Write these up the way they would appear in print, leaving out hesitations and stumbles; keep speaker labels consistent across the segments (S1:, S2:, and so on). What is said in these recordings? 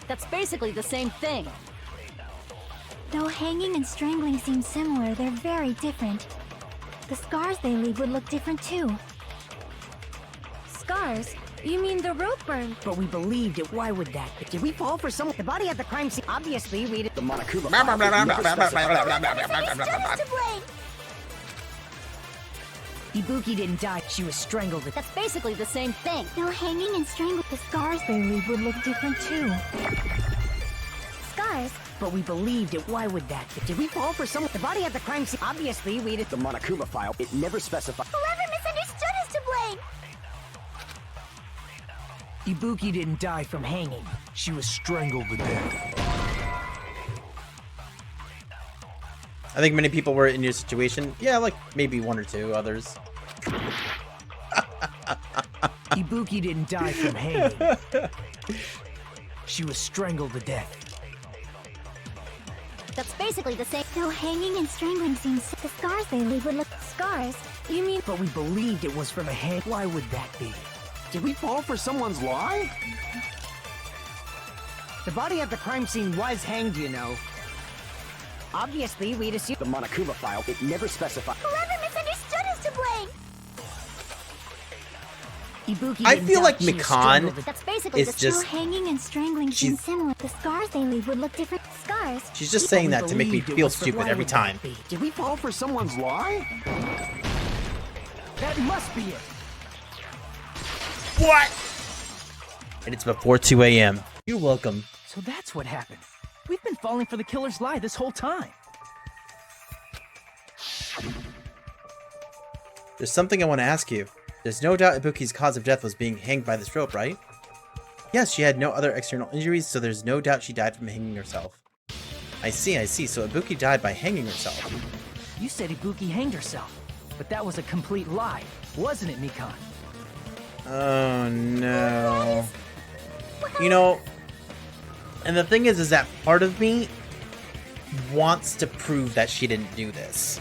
S1: That's basically the same thing.
S2: Though hanging and strangling seem similar, they're very different. The scars they leave would look different too. Scars? You mean the rope burn?
S3: But we believed it. Why would that be? Did we fall for someone? The body at the crime scene. Obviously, we did.
S4: The Monokuma.
S3: Ibuki didn't die. She was strangled.
S1: That's basically the same thing.
S2: Though hanging and strangling, the scars they leave would look different too. Scars?
S3: But we believed it. Why would that be? Did we fall for someone? The body at the crime scene. Obviously, we did.
S4: The Monokuma file. It never specified.
S2: Whoever misunderstood is to blame!
S3: Ibuki didn't die from hanging.
S5: She was strangled to death.
S6: I think many people were in your situation. Yeah, like maybe one or two others.
S3: Ibuki didn't die from hanging. She was strangled to death.
S1: That's basically the same.
S2: Though hanging and strangling seems the scars they leave would look scars. You mean
S3: But we believed it was from a hang. Why would that be?
S4: Did we fall for someone's lie?
S3: The body at the crime scene was hanged, you know. Obviously, we'd assume.
S4: The Monokuma file. It never specified.
S2: whoever misunderstood is to blame?
S3: Ibuki
S6: I
S3: didn't
S6: feel
S3: die.
S6: like
S3: She was
S6: Mikan
S3: strangled to
S1: That's basically
S6: It's
S1: the
S6: just
S2: Though hanging and strangling seem
S6: she's-
S2: similar, the scars they leave would look different. Scars?
S6: she's just
S3: But
S6: saying
S3: we
S6: that to make me
S3: believed it
S6: feel
S3: was from-
S6: stupid
S3: why
S6: every
S3: would that
S6: time.
S3: be?
S4: Did we fall for someone's lie?
S3: That must be it.
S6: What? And it's before 2 a.m. You're welcome.
S3: So that's what happened. We've been falling for the killer's lie this whole time.
S6: There's something I want to ask you. There's no doubt Ibuki's cause of death was being hanged by this rope, right? Yes, she had no other external injuries, so there's no doubt she died from hanging herself. I see. So Ibuki died by hanging herself.
S3: You said Ibuki hanged herself, but that was a complete lie, wasn't it, Mikan?
S6: Oh no. You know, and the thing is that part of me wants to prove that she didn't do this.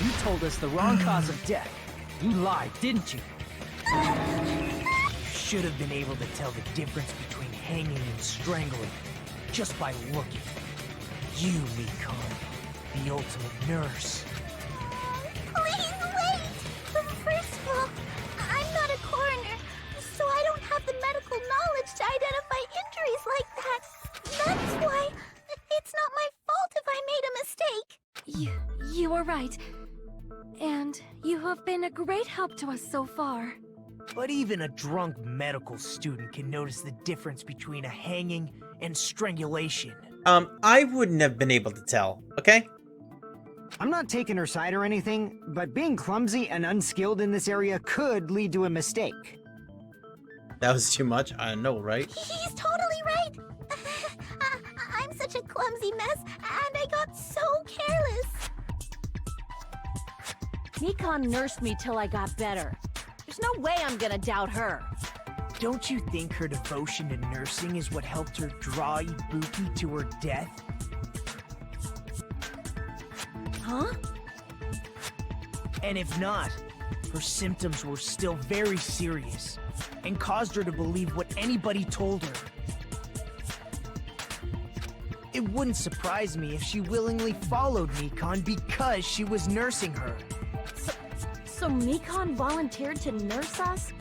S3: You told us the wrong cause of death. You lied, didn't you? You should have been able to tell the difference between hanging and strangling just by looking. You, Mikan, the ultimate nurse.
S2: Please wait! First of all, I'm not a coroner, so I don't have the medical knowledge to identify injuries like that. That's why it's not my fault if I made a mistake. You are right. And you have been a great help to us so far.
S3: But even a drunk medical student can notice the difference between a hanging and strangulation.
S6: I wouldn't have been able to tell, okay?
S7: I'm not taking her side or anything, but being clumsy and unskilled in this area could lead to a mistake.
S6: That was too much, I know, right?
S2: He's totally right. I'm such a clumsy mess, and I got so careless.
S1: Mikan nursed me till I got better. There's no way I'm gonna doubt her.
S3: Don't you think her devotion to nursing is what helped her draw Ibuki to her death?
S1: Huh?
S3: And if not, her symptoms were still very serious and caused her to believe what anybody told her. It wouldn't surprise me if she willingly followed Mikan because she was nursing her.
S1: So Mikan volunteered to nurse us?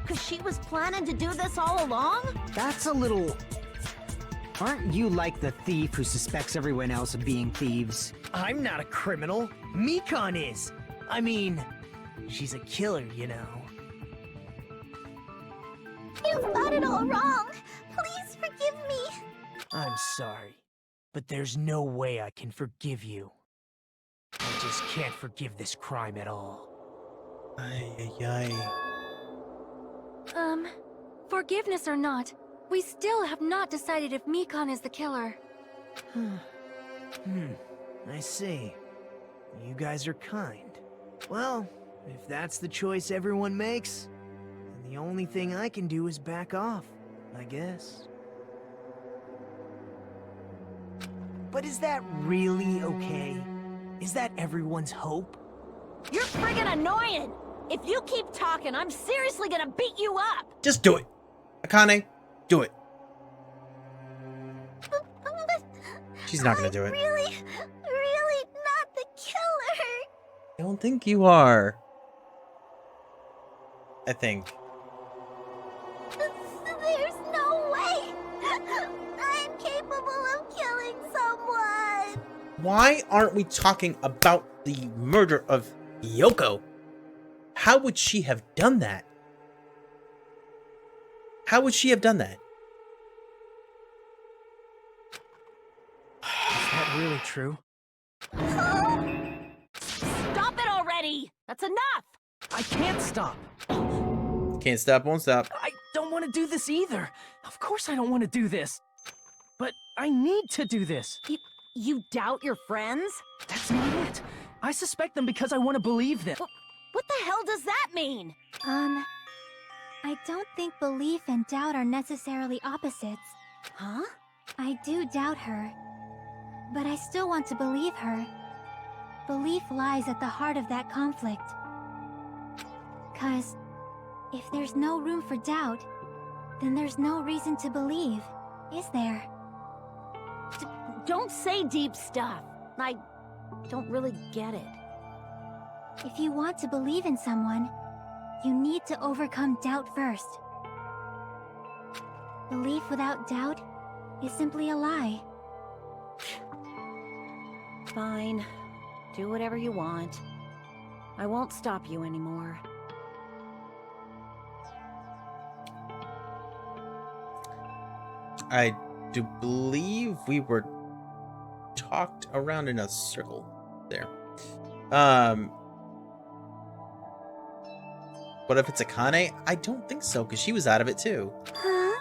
S1: Cause she was planning to do this all along?
S7: That's a little... Aren't you like the thief who suspects everyone else of being thieves?
S3: I'm not a criminal. Mikan is. I mean, she's a killer, you know.
S2: You've got it all wrong. Please forgive me.
S3: I'm sorry, but there's no way I can forgive you. I just can't forgive this crime at all.
S6: Ay, ay, ay.
S2: Forgiveness or not, we still have not decided if Mikan is the killer.
S3: I see. You guys are kind. Well, if that's the choice everyone makes, then the only thing I can do is back off, I guess. But is that really okay? Is that everyone's hope?
S1: You're friggin' annoying! If you keep talking, I'm seriously gonna beat you up!
S6: Just do it. Akane, do it. She's not gonna do it.
S2: Really not the killer.
S6: I don't think you are. I think.
S2: There's no way. I'm capable of killing someone.
S6: Why aren't we talking about the murder of Yoko? How would she have done that? How would she have done that?
S3: Is that really true?
S1: Stop it already! That's enough!
S3: I can't stop.
S6: Can't stop, won't stop.
S3: I don't want to do this either. Of course I don't want to do this. But I need to do this.
S1: You doubt your friends?
S3: That's not it. I suspect them because I want to believe them.
S1: What the hell does that mean?
S2: I don't think belief and doubt are necessarily opposites.
S1: Huh?
S2: I do doubt her, but I still want to believe her. Belief lies at the heart of that conflict. 'Cause if there's no room for doubt, then there's no reason to believe, is there?
S1: Don't say deep stuff. I don't really get it.
S2: If you want to believe in someone, you need to overcome doubt first. Belief without doubt is simply a lie.
S1: Fine. Do whatever you want. I won't stop you anymore.
S6: I do believe we were talked around in a circle there. What if it's Akane? I don't think so, because she was out of it too.
S2: Huh?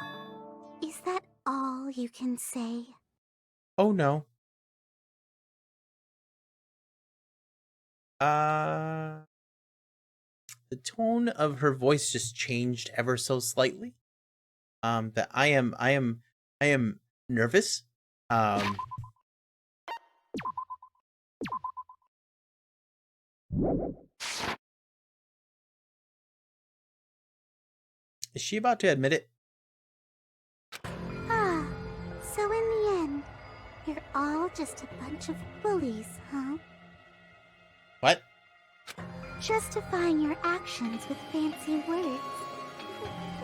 S2: Is that all you can say?
S6: Oh no. The tone of her voice just changed ever so slightly. That I am nervous. Is she about to admit it?
S2: Ah, so in the end, you're all just a bunch of bullies, huh?
S6: What?
S2: Justifying your actions with fancy words.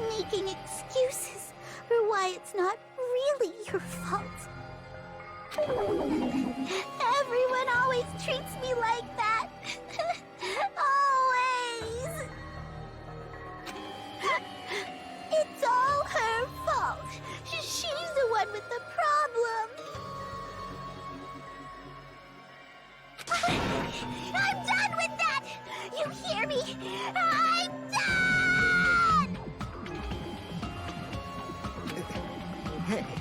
S2: Making excuses for why it's not really your fault. Everyone always treats me like that. Always. It's all her fault. She's the one with the problem. I'm done with that! You hear me? I'm done!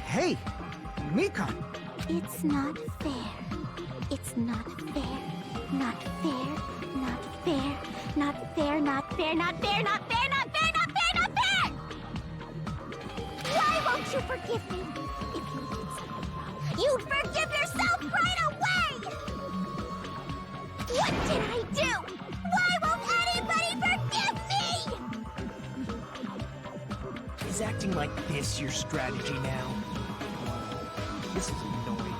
S7: Hey, Mikan.
S2: It's not fair. It's not fair. Not fair. Not fair. Not fair. Not fair. Not fair. Not fair. Not fair. Not fair. Not fair. Why won't you forgive me? If you did something wrong, you'd forgive yourself right away. What did I do? Why won't anybody forgive me?
S3: Is acting like this your strategy now? This is annoying.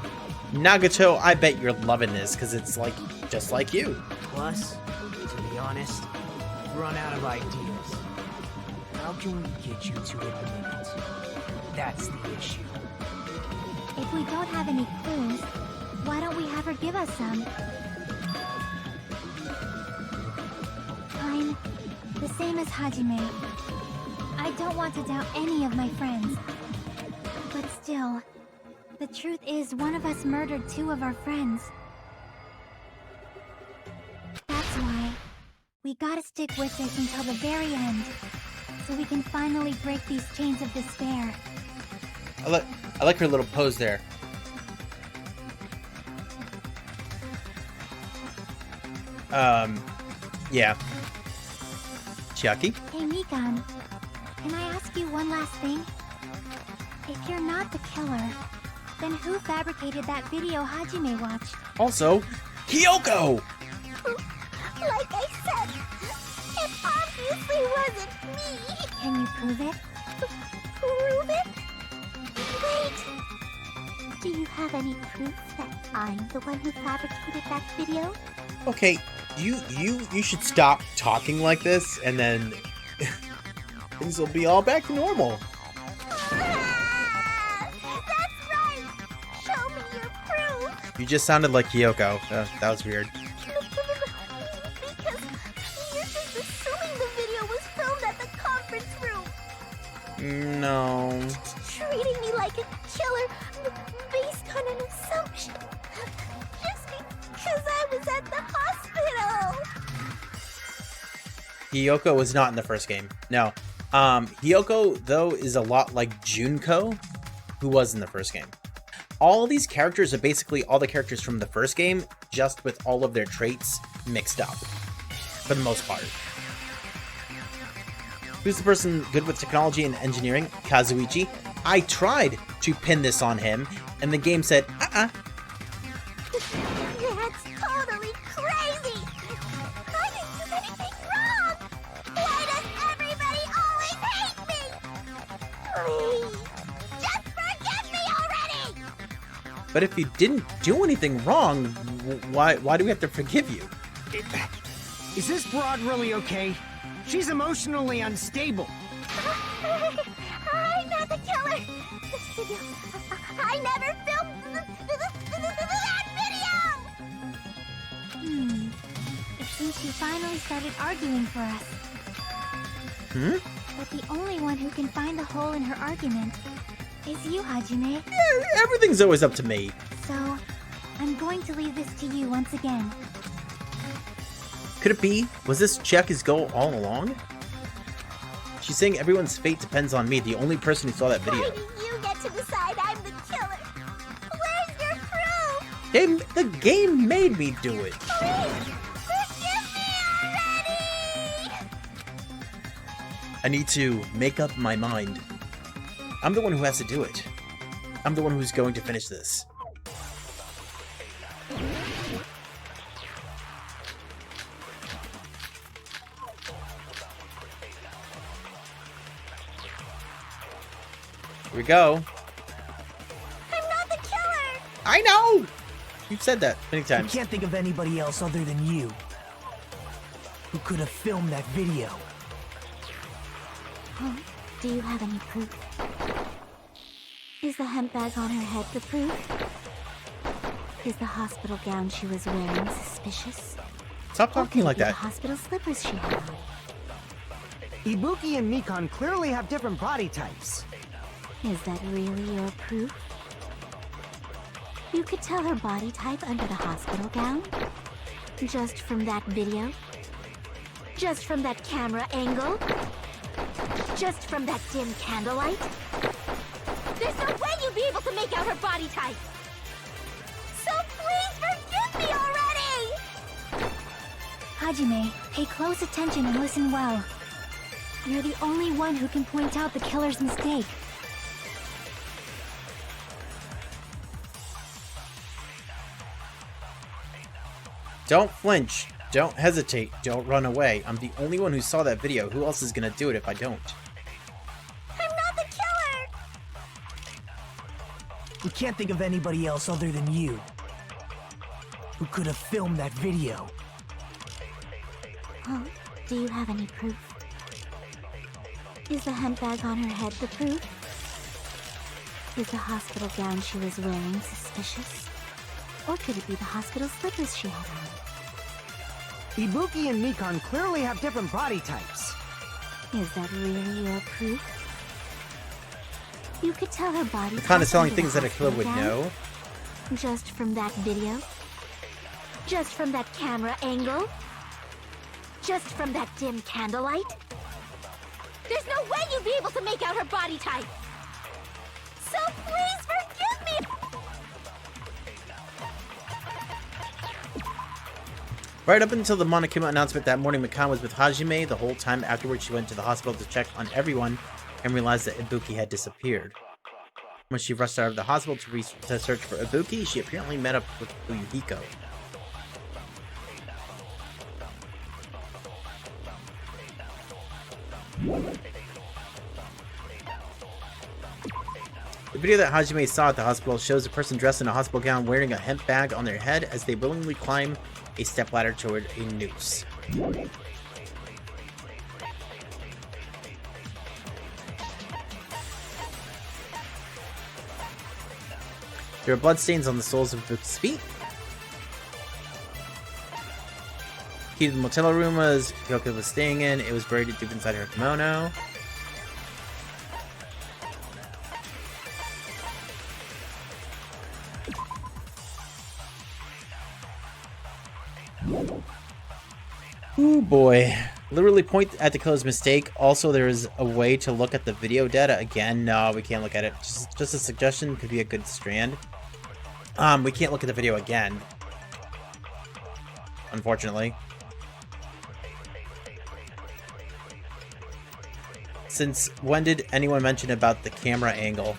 S6: Nagato, I bet you're loving this, because it's like, just like you.
S3: Plus, to be honest, I've run out of ideas. How can we get you to admit it? That's the issue.
S2: If we don't have any clues, why don't we have her give us some? I'm the same as Hajime. I don't want to doubt any of my friends. But still, the truth is one of us murdered two of our friends. That's why we gotta stick with this until the very end, so we can finally break these chains of despair.
S6: I like her little pose there. Yeah. Chiaki?
S2: Hey, Mikan, can I ask you one last thing? If you're not the killer, then who fabricated that video Hajime watched?
S6: Also, Kyoko!
S2: Like I said, if Can you prove it? Prove it? Wait! Do you have any proof that I'm the one who fabricated that video?
S6: Okay, you should stop talking like this, and then things will be all back to normal.
S2: Ah, that's right! Show me your proof!
S6: You just sounded like Kyoko. That was weird.
S2: Because you're just assuming the video was filmed at the conference room.
S6: No.
S2: Treating me like a killer based on an assumption. Just because I was at the hospital.
S6: Hiyoko was not in the first game. No. Hiyoko, though, is a lot like Junko, who was in the first game. All these characters are basically all the characters from the first game, just with all of their traits mixed up, for the most part. Who's the person good with technology and engineering? Kazuichi. I tried to pin this on him, and the game said,
S2: That's totally crazy! I didn't do anything wrong! Why does everybody always hate me? Please, just forgive me already!
S6: But if you didn't do anything wrong, why do we have to forgive you?
S7: Is this broad really okay? She's emotionally unstable.
S2: I'm not the killer! This video, I never filmed that video! It seems she finally started arguing for us. But the only one who can find the hole in her argument is you, Hajime.
S6: Everything's always up to me.
S2: So, I'm going to leave this to you once again.
S6: Could it be? Was this Chiaki's goal all along? She's saying everyone's fate depends on me, the only person who saw that video.
S2: Why do you get to decide I'm the killer? Where's your proof?
S6: The game made me do it.
S2: Please, forgive me already!
S6: I need to make up my mind. I'm the one who has to do it. I'm the one who's going to finish this. Here we go.
S2: I'm not the killer!
S6: I know! You've said that many
S3: I
S6: times.
S3: can't think of anybody else other than you who could have filmed that video.
S2: Oh, do you have any proof? Is the hemp bag on her head the proof? Is the hospital gown she was wearing suspicious?
S6: Stop
S2: Or
S6: talking
S2: could it
S6: like
S2: be the
S6: that.
S2: hospital slippers she had on?
S7: Ibuki and Mikan clearly have different body types.
S2: Is that really your proof? You could tell her body type under the hospital gown? Just from that video? Just from that camera angle? Just from that dim candlelight? There's no way you'd be able to make out her body type! So please forgive me already! Hajime, pay close attention and listen well. You're the only one who can point out the killer's mistake.
S6: Don't flinch. Don't hesitate. Don't run away. I'm the only one who saw that video. Who else is gonna do it if I don't?
S2: I'm not the killer!
S3: We can't think of anybody else other than you who could have filmed that video.
S2: Oh, do you have any proof? Is the hemp bag on her head the proof? Is the hospital gown she was wearing suspicious? Or could it be the hospital slippers she had on?
S7: Ibuki and Mikan clearly have different body types.
S2: Is that really your proof? You could tell her body
S6: You're kind of
S2: type
S6: telling
S2: under
S6: things
S2: the
S6: that a killer would
S2: hospital gown?
S6: know.
S2: Just from that video? Just from that camera angle? Just from that dim candlelight? There's no way you'd be able to make out her body type! So please forgive me!
S6: Right up until the Monokuma announcement that morning, Mikan was with Hajime. The whole time afterwards, she went to the hospital to check on everyone and realized that Ibuki had disappeared. When she rushed out of the hospital to search for Ibuki, she apparently met up with Uyuhiko. The video that Hajime saw at the hospital shows a person dressed in a hospital gown wearing a hemp bag on their head as they willingly climb a stepladder toward a noose. There are bloodstains on the soles of Book's feet. Key to the motel room was Kyoko was staying in. It was buried deep inside her kimono. Ooh boy. Literally point at the killer's mistake. Also, there is a way to look at the video data. Again, no, we can't look at it. Just a suggestion, could be a good strand. We can't look at the video again. Unfortunately. Since when did anyone mention about the camera angle?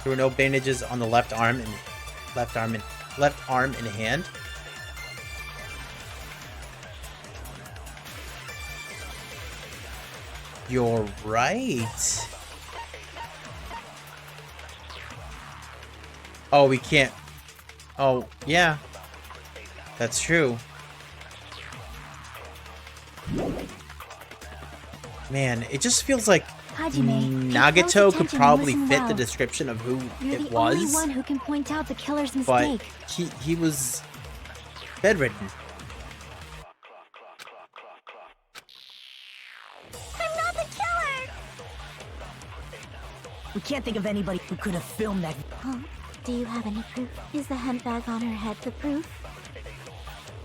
S6: There were no bandages on the left arm and hand. You're right. Oh, we can't. Oh, yeah. That's true. Man, it just feels like
S2: Hajime,
S6: Nagato could probably fit the description of who
S2: You're
S6: it
S2: the
S6: was.
S2: only one who can point out the killer's
S6: But
S2: mistake.
S6: he was bedridden.
S2: I'm not the killer!
S3: We can't think of anybody who could have filmed that.
S2: Huh? Do you have any proof? Is the hemp bag on her head the proof?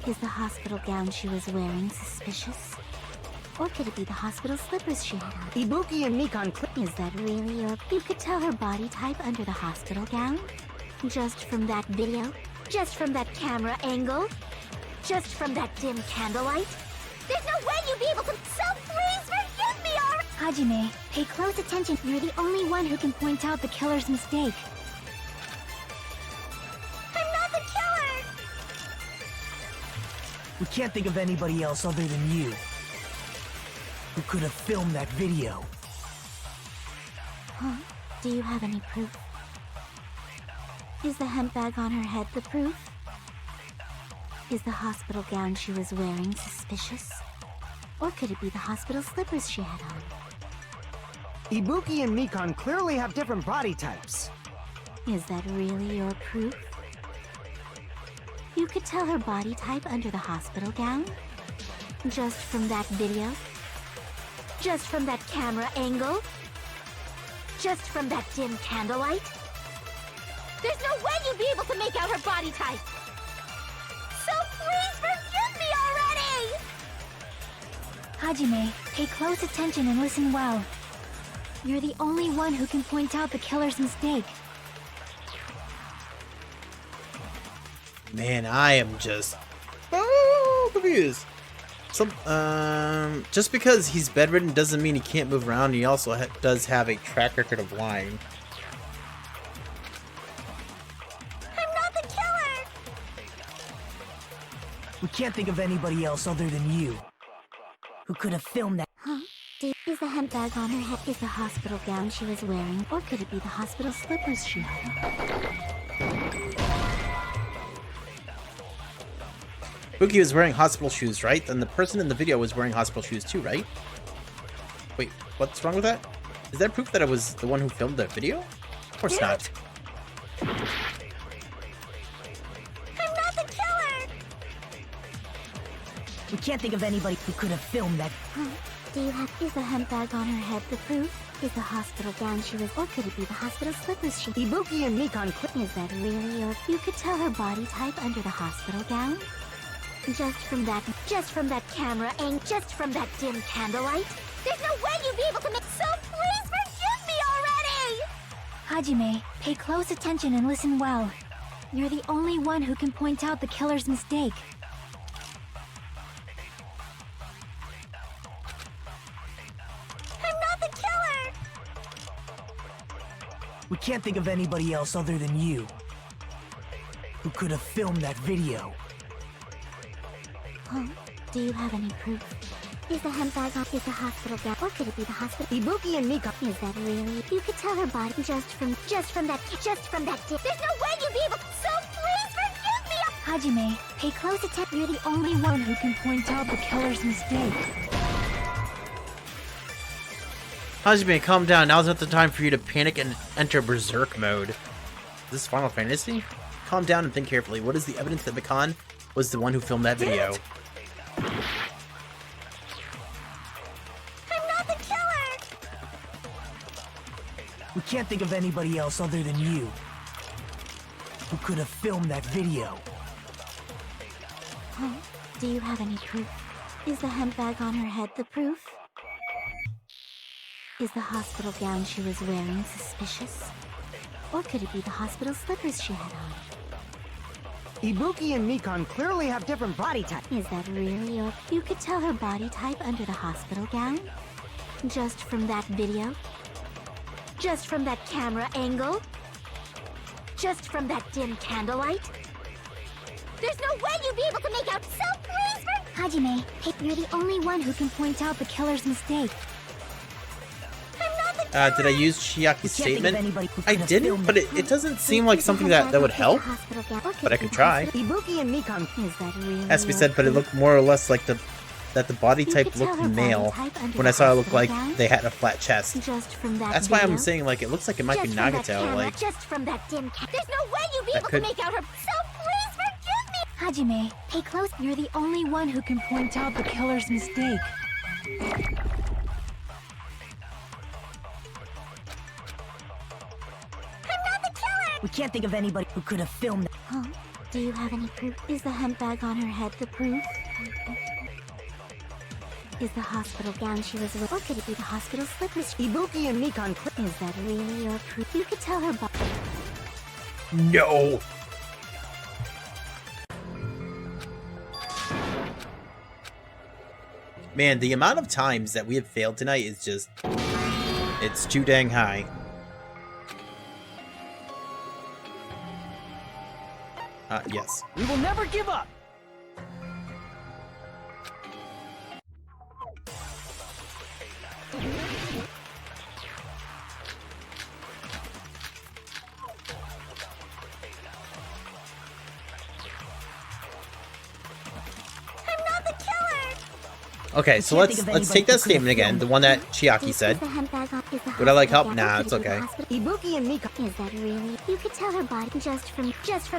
S2: Is the hospital gown she was wearing suspicious? Or could it be the hospital slippers she had on?
S7: Ibuki and Mikan
S2: Is that really your... You could tell her body type under the hospital gown? Just from that video? Just from that camera angle? Just from that dim candlelight? There's no way you'd be able to... So please forgive me, Hajime, pay close attention. You're the only one who can point out the killer's mistake. I'm not the killer!
S3: We can't think of anybody else other than you who could have filmed that video.
S2: Huh? Do you have any proof? Is the hemp bag on her head the proof? Is the hospital gown she was wearing suspicious? Or could it be the hospital slippers she had on?
S7: Ibuki and Mikan clearly have different body types.
S2: Is that really your proof? You could tell her body type under the hospital gown? Just from that video? Just from that camera angle? Just from that dim candlelight? There's no way you'd be able to make out her body type! So please forgive me already! Hajime, pay close attention and listen well. You're the only one who can point out the killer's mistake.
S6: Man, I am just confused. Just because he's bedridden doesn't mean he can't move around. He also does have a track record of lying.
S2: I'm not the killer!
S3: We can't think of anybody else other than you who could have filmed that.
S2: Huh? Is the hemp bag on her head? Is the hospital gown she was wearing? Or could it be the hospital slippers she had on?
S6: Buki was wearing hospital shoes, right? Then the person in the video was wearing hospital shoes too, right? Wait, what's wrong with that? Is that proof that I was the one who filmed the video? Of course not.
S2: I'm not the killer!
S3: We can't think of anybody who could have filmed that.
S2: Huh? Is the hemp bag on her head the proof? Is the hospital gown she was... Or could it be the hospital slippers she...
S7: Ibuki and Mikan
S2: Is that really your... You could tell her body type under the hospital gown? Just from that camera angle, just from that dim candlelight? There's no way you'd be able to make... So please forgive me already! Hajime, pay close attention and listen well. You're the only one who can point out the killer's mistake. I'm not the killer!
S3: We can't think of anybody else other than you who could have filmed that video.
S2: Huh? Do you have any proof? Is the handbag on? Is the hospital gown? Or could it be the hospital? Ibuki and Mika. Is that really? You could tell her body just from that. There's no way you'd be able. So please forgive me.
S1: Hajime, pay close attention. You're the only one who can point out the killer's mistake.
S6: Hajime, calm down. Now's not the time for you to panic and enter berserk mode. Is this Final Fantasy? Calm down and think carefully. What is the evidence that Mikan was the one who filmed that video?
S2: I'm not the killer.
S3: We can't think of anybody else other than you who could have filmed that video.
S2: Huh? Do you have any proof? Is the handbag on her head the proof? Is the hospital gown she was wearing suspicious? Or could it be the hospital slippers she had on?
S7: Ibuki and Mikan clearly have different body types.
S2: Is that really your... You could tell her body type under the hospital gown? Just from that video? Just from that camera angle? Just from that dim candlelight? There's no way you'd be able to make out. So please for...
S1: Hajime, you're the only one who can point out the killer's mistake.
S6: Did I use Chiaki's statement? I didn't, but it doesn't seem like something that would help. But I could try.
S7: Ibuki and Mikan.
S2: Is that really
S6: As we said, but it looked more or less like the body type looked male when I saw it look like they had a flat chest.
S2: Just from that
S6: That's why I'm
S2: video?
S6: saying like it looks like it might be
S2: Just from that
S6: Nagato.
S2: camera,
S6: Like
S2: just from that dim there's no way you'd be
S6: That
S2: able
S6: could-
S2: to make out her. So please forgive me.
S1: Hajime, pay close. You're the only one who can point out the killer's mistake.
S3: We can't think of anybody who could have filmed that.
S2: Huh? Do you have any proof? Is the handbag on her head the proof? Is the hospital gown she was wearing? Or could it be the hospital slippers?
S7: Ibuki and Mikan.
S2: Is that really your proof? You could tell her body.
S6: no. Man, the amount of times that we have failed tonight is just it's too dang high. Yes.
S3: We will never give up.
S6: Okay, so let's take that statement again, the one that Chiaki said. Would I like help? Nah, it's okay.
S7: Ibuki and Mikan.
S2: Is that really? You could tell her body just from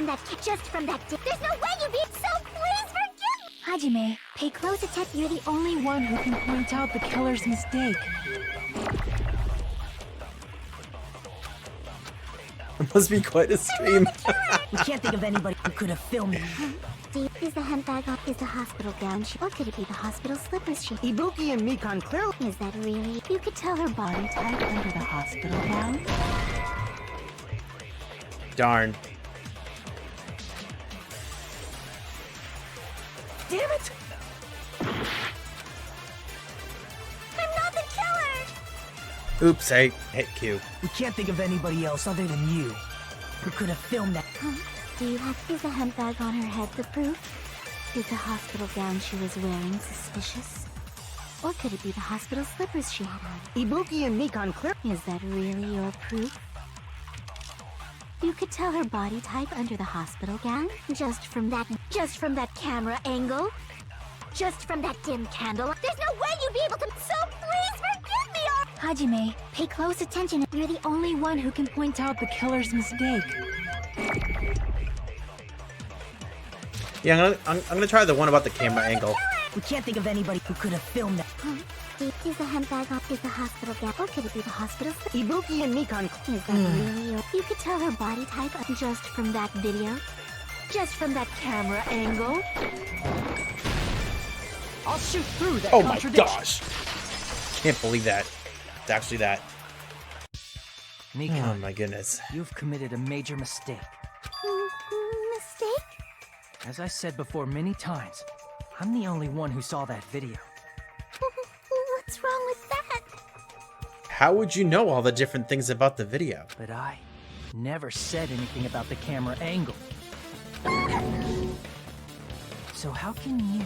S2: that. There's no way you'd be. So please forgive me.
S1: Hajime, pay close attention. You're the only one who can point out the killer's mistake.
S6: It must be quite a stream.
S3: We can't think of anybody who could have filmed it.
S2: Is the handbag on? Is the hospital gown she? Or could it be the hospital slippers she?
S7: Ibuki and Mikan clearly.
S2: Is that really? You could tell her body type under the hospital gown.
S6: Darn.
S3: Damn it!
S2: I'm not the killer.
S6: Oops, I hit Q.
S3: We can't think of anybody else other than you who could have filmed that.
S2: Huh? Do you have? Is the handbag on her head the proof? Is the hospital gown she was wearing suspicious? Or could it be the hospital slippers she had on?
S7: Ibuki and Mikan clearly.
S2: Is that really your proof? You could tell her body type under the hospital gown? Just from that camera angle? Just from that dim candle? There's no way you'd be able to. So please forgive me.
S1: Hajime, pay close attention. You're the only one who can point out the killer's mistake.
S6: Yeah, I'm gonna try the one about the camera angle.
S3: We can't think of anybody who could have filmed that.
S2: Huh? Is the handbag on? Is the hospital gown? Or could it be the hospital?
S7: Ibuki and Mikan.
S2: Is that really your? You could tell her body type just from that video? Just from that camera angle?
S3: I'll shoot through that
S6: Oh my
S3: contradiction.
S6: gosh! Can't believe that. It's actually that.
S3: Mika,
S6: Oh my goodness.
S3: you've committed a major mistake.
S2: Mistake?
S3: As I said before many times, I'm the only one who saw that video.
S2: What's wrong with that?
S6: How would you know all the different things about the video?
S3: But I never said anything about the camera angle. So how can you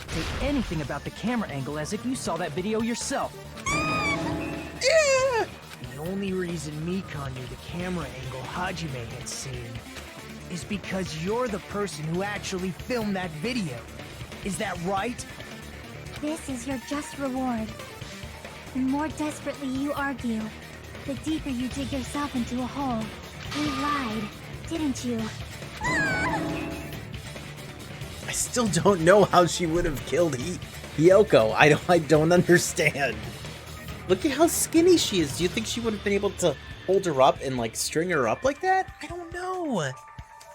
S3: Say anything about the camera angle as if you saw that video yourself.
S6: Yeah.
S3: The only reason Mikon knew the camera angle Hajime had seen is because you're the person who actually filmed that video. Is that right?
S2: This is your just reward. The more desperately you argue, the deeper you dig yourself into a hole. You lied, didn't you?
S6: I still don't know how she would have killed Hiyoko. I don't understand. Look at how skinny she is. Do you think she would have been able to hold her up and like string her up like that? I don't know.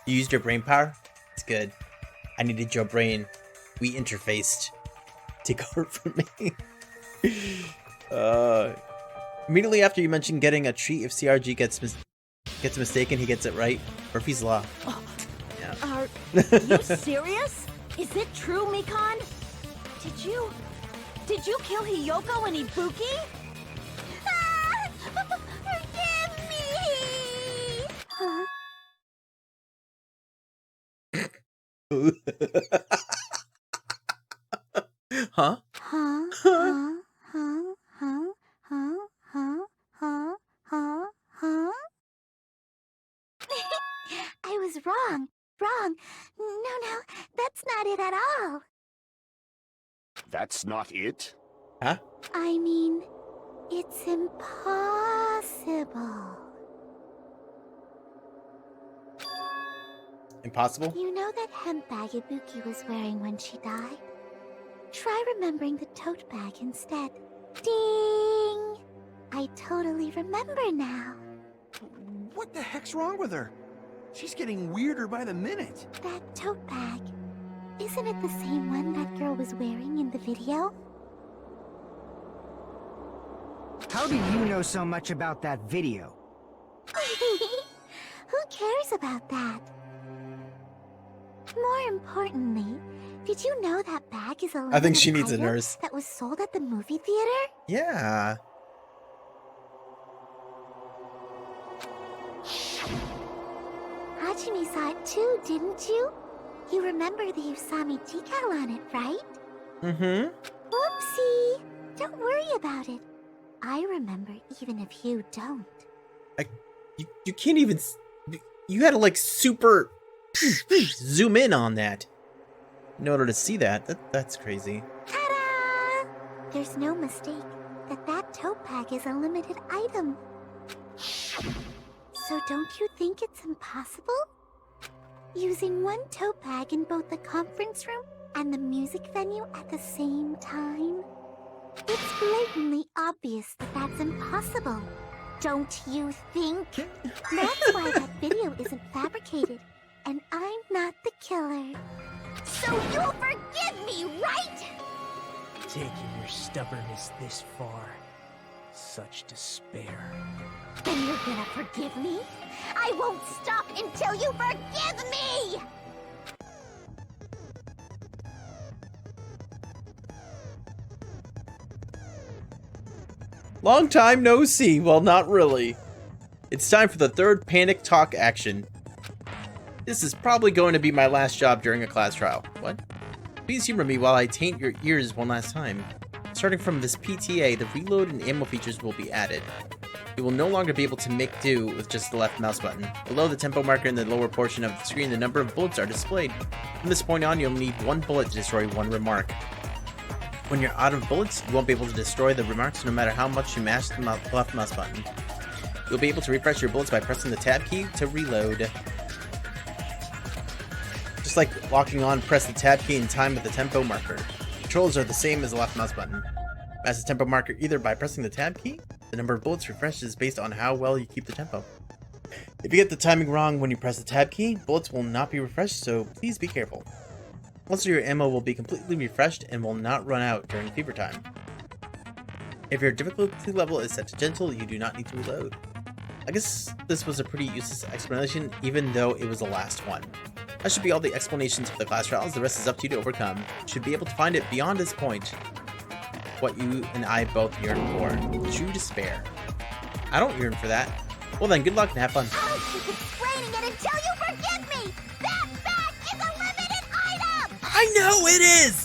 S6: You used your brain power? It's good. I needed your brain. We interfaced. Take over from me. Immediately after you mentioned getting a treat if CRG gets mistaken, he gets it right. Murphy's Law. Yeah.
S1: Are you serious? Is it true, Mikon? Did you kill Hiyoko and Ibuki?
S2: Forgive me! Huh?
S6: Huh?
S2: Huh? Huh? Huh? Huh? Huh? Huh? Huh? Huh? Huh? I was wrong. Wrong. No, that's not it at all.
S4: That's not it?
S6: Huh?
S2: I mean, it's impossible.
S6: Impossible?
S2: You know that hemp bag Ibuki was wearing when she died? Try remembering the tote bag instead. Ding! I totally remember now.
S5: What the heck's wrong with her? She's getting weirder by the minute.
S2: That tote bag. Isn't it the same one that girl was wearing in the video?
S7: How do you know so much about that video?
S2: Who cares about that? More importantly, did you know that bag is a
S6: I think she
S2: limited
S6: needs a
S2: item
S6: nurse.
S2: that was sold at the movie theater?
S6: Yeah.
S2: Hajime saw it too, didn't you? You remember the Usami decal on it, right?
S6: Mm-hmm.
S2: Whoopsie! Don't worry about it. I remember even if you don't.
S6: You can't even... You had to like super zoom in on that in order to see that. That's crazy.
S2: Ta-da! There's no mistake that tote bag is a limited item. So don't you think it's impossible? Using one tote bag in both the conference room and the music venue at the same time? It's blatantly obvious that that's impossible. Don't you think? That's why that video isn't fabricated, and I'm not the killer.
S1: So you'll forgive me, right?
S3: Taking your stubbornness this far. Such despair.
S1: Then you're gonna forgive me? I won't stop until you forgive me!
S6: Long time no see. Well, not really. It's time for the third panic talk action. This is probably going to be my last job during a class trial. What? Please humor me while I taint your ears one last time. Starting from this PTA, the reload and ammo features will be added. You will no longer be able to make do with just the left mouse button. Below the tempo marker in the lower portion of the screen, the number of bullets are displayed. From this point on, you'll need one bullet to destroy one remark. When you're out of bullets, you won't be able to destroy the remarks no matter how much you mash the left mouse button. You'll be able to refresh your bullets by pressing the tab key to reload. Just like locking on, press the tab key in time with the tempo marker. Controls are the same as the left mouse button. Mash the tempo marker either by pressing the tab key. The number of bullets refreshes based on how well you keep the tempo. If you get the timing wrong when you press the tab key, bullets will not be refreshed, so please be careful. Also, your ammo will be completely refreshed and will not run out during fever time. If your difficulty level is set to gentle, you do not need to reload. I guess this was a pretty useless explanation, even though it was the last one. That should be all the explanations for the class trials. The rest is up to you to overcome. You should be able to find it beyond this point. What you and I both yearn for. True despair. I don't yearn for that. Well then, good luck and have fun.
S1: I'll keep explaining it until you forgive me! That bag is a limited item!
S6: I know it is!